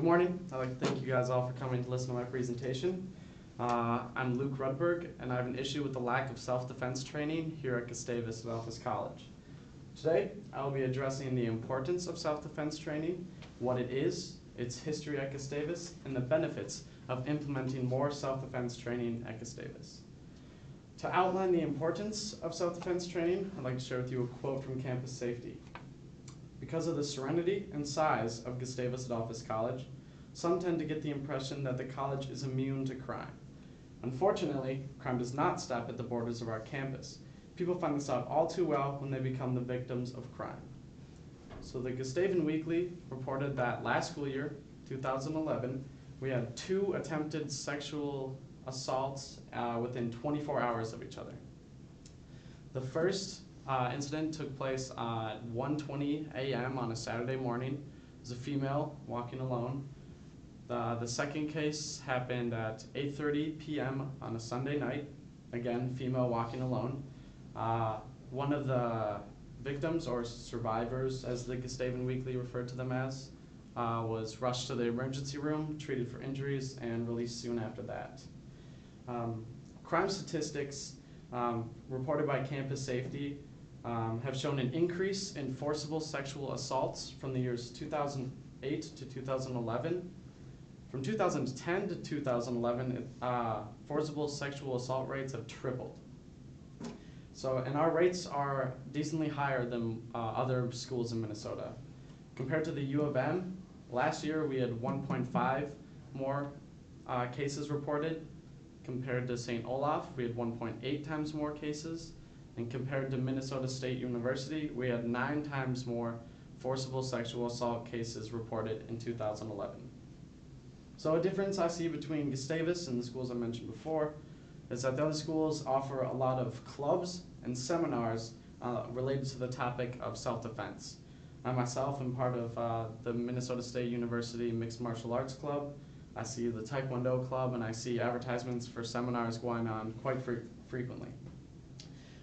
morning. I'd like to thank you guys all for coming to listen to my presentation. I'm Luke Rudberg, and I have an issue with the lack of self-defense training here at Gustavus Adolphus College. Today, I will be addressing the importance of self-defense training, what it is, its history at Gustavus, and the benefits of implementing more self-defense training at Gustavus. To outline the importance of self-defense training, I'd like to share with you a quote from Campus Safety. Because of the serenity and size of Gustavus Adolphus College, some tend to get the impression that the college is immune to crime. Unfortunately, crime does not stop at the borders of our campus. People find this out all too well when they become the victims of crime. So the Gustavian Weekly reported that last school year, 2011, we had 2 attempted sexual assaults within 24 hours of each other. The first incident took place at 1:20 a.m. on a Saturday morning. It was a female walking alone. The second case happened at 8:30 p.m. on a Sunday night. Again, female walking alone. One of the victims, or survivors as the Gustavian Weekly referred to them as, was rushed to the emergency room, treated for injuries, and released soon after that. Crime statistics reported by Campus Safety have shown an increase in forcible sexual assaults from the years 2008 to 2011. From 2010 to 2011, forcible sexual assault rates have tripled. So, and our rates are decently higher than other schools in Minnesota. Compared to the U of M, last year we had 1.5 more cases reported. Compared to St. Olaf, we had 1.8 times more cases. And compared to Minnesota State University, we had 9 times more forcible sexual assault cases reported in 2011. So a difference I see between Gustavus and the schools I mentioned before is that the other schools offer a lot of clubs and seminars related to the topic of self-defense. I myself am part of the Minnesota State University Mixed Martial Arts Club. I see the Taekwondo Club, and I see advertisements for seminars going on quite frequently.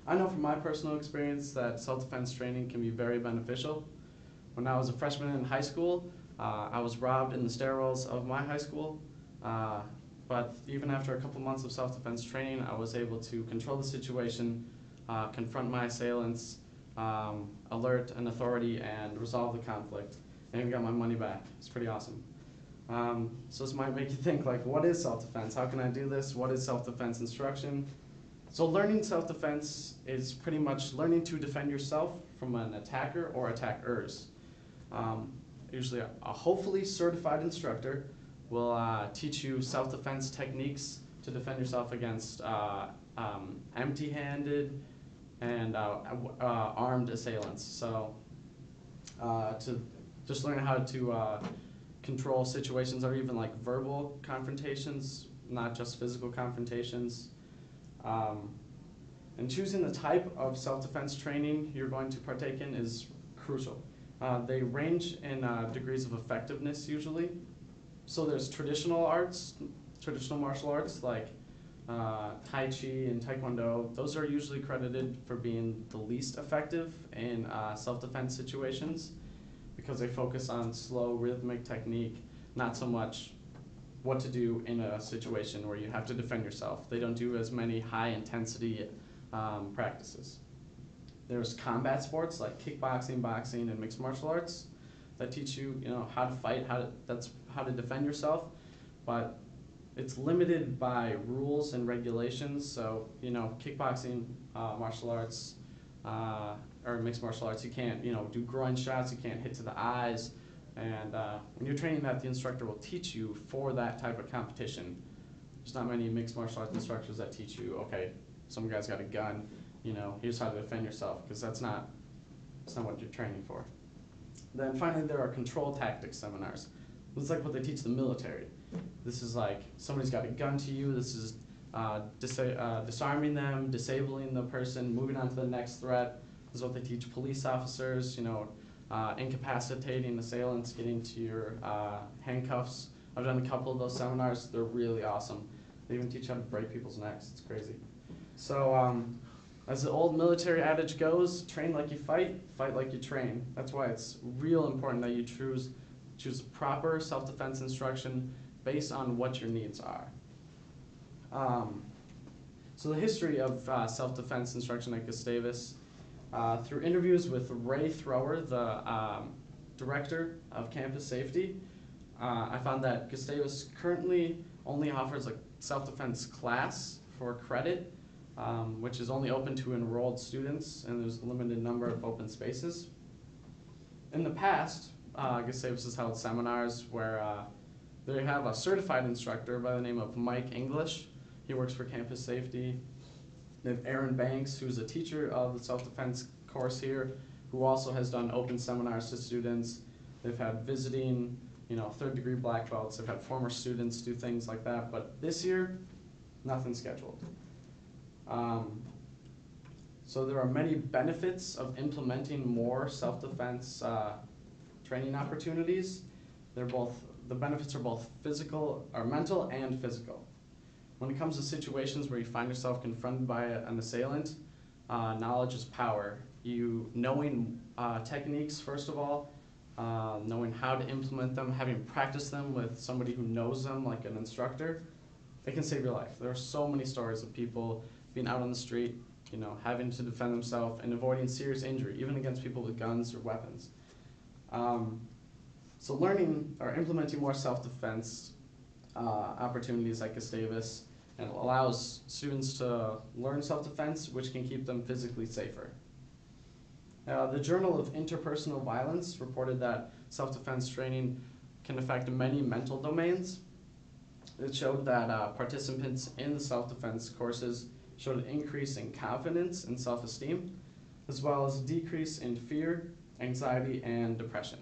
I know from my personal experience that self-defense training can be very beneficial. When I was a freshman in high school, I was robbed in the stairwells of my high school, but even after a couple months of self-defense training, I was able to control the situation, confront my assailants, alert an authority, and resolve the conflict, and even got my money back. It's pretty awesome. So this might make you think, like, what is self-defense? How can I do this? What is self-defense instruction? So learning self-defense is pretty much learning to defend yourself from an attacker or attackers. Usually a hopefully certified instructor will teach you self-defense techniques to defend yourself against empty-handed and armed assailants. So to just learn how to control situations, or even like verbal confrontations, not just physical confrontations. And choosing the type of self-defense training you're going to partake in is crucial. They range in degrees of effectiveness usually. So there's traditional martial arts like Tai Chi and Taekwondo. Those are usually credited for being the least effective in self-defense situations because they focus on slow rhythmic technique, not so much what to do in a situation where you have to defend yourself. They don't do as many high-intensity practices. There's combat sports like kickboxing, boxing, and mixed martial arts that teach you, how to fight, how to defend yourself, but it's limited by rules and regulations. So, kickboxing, martial arts, or mixed martial arts, you can't, do groin shots, you can't hit to the eyes. And when you're training that, the instructor will teach you for that type of competition. There's not many mixed martial arts instructors that teach you, okay, some guy's got a gun, here's how to defend yourself, because that's not what you're training for. Then finally, there are control tactics seminars. This is like what they teach the military. This is like somebody's got a gun to you. This is disarming them, disabling the person, moving on to the next threat. This is what they teach police officers, incapacitating assailants, getting to your handcuffs. I've done a couple of those seminars. They're really awesome. They even teach how to break people's necks. It's crazy. So as the old military adage goes, train like you fight like you train. That's why it's real important that you choose choose proper self-defense instruction based on what your needs are. So the history of self-defense instruction at Gustavus, through interviews with Ray Thrower, the director of campus safety, I found that Gustavus currently only offers a self-defense class for credit, which is only open to enrolled students, and there's a limited number of open spaces. In the past, Gustavus has held seminars where they have a certified instructor by the name of Mike English. He works for campus safety. They have Aaron Banks, who's a teacher of the self-defense course here, who also has done open seminars to students. They've had visiting, third-degree black belts. They've had former students do things like that. But this year, nothing scheduled. So there are many benefits of implementing more self-defense training opportunities. The benefits are both mental and physical. When it comes to situations where you find yourself confronted by an assailant, knowledge is power. Knowing techniques, first of all, knowing how to implement them, having practiced them with somebody who knows them, like an instructor, it can save your life. There are so many stories of people being out on the street, having to defend themselves and avoiding serious injury, even against people with guns or weapons. So learning or implementing more self-defense opportunities at Gustavus and allows students to learn self-defense, which can keep them physically safer. The Journal of Interpersonal Violence reported that self-defense training can affect many mental domains. It showed that participants in the self-defense courses showed an increase in confidence and self-esteem, as well as a decrease in fear, anxiety, and depression.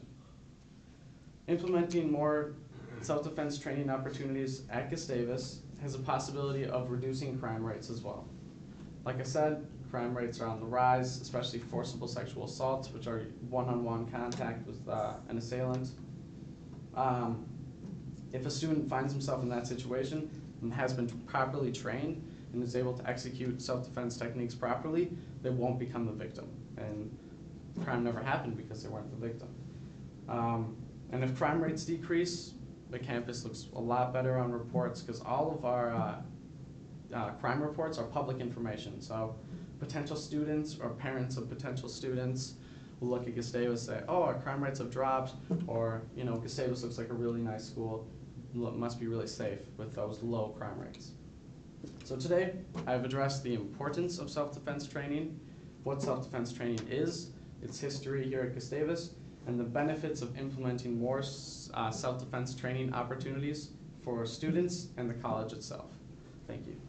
Implementing more self-defense training opportunities at Gustavus has a possibility of reducing crime rates as well. Like I said, crime rates are on the rise, especially forcible sexual assaults, which are one-on-one contact with an assailant. If a student finds himself in that situation and has been properly trained and is able to execute self-defense techniques properly, they won't become the victim. And crime never happened because they weren't the victim. And if crime rates decrease, the campus looks a lot better on reports because all of our crime reports are public information. So potential students or parents of potential students will look at Gustavus and say, oh, our crime rates have dropped, or Gustavus looks like a really nice school, must be really safe with those low crime rates. So today, I've addressed the importance of self-defense training, what self-defense training is, its history here at Gustavus, and the benefits of implementing more self-defense training opportunities for students and the college itself. Thank you.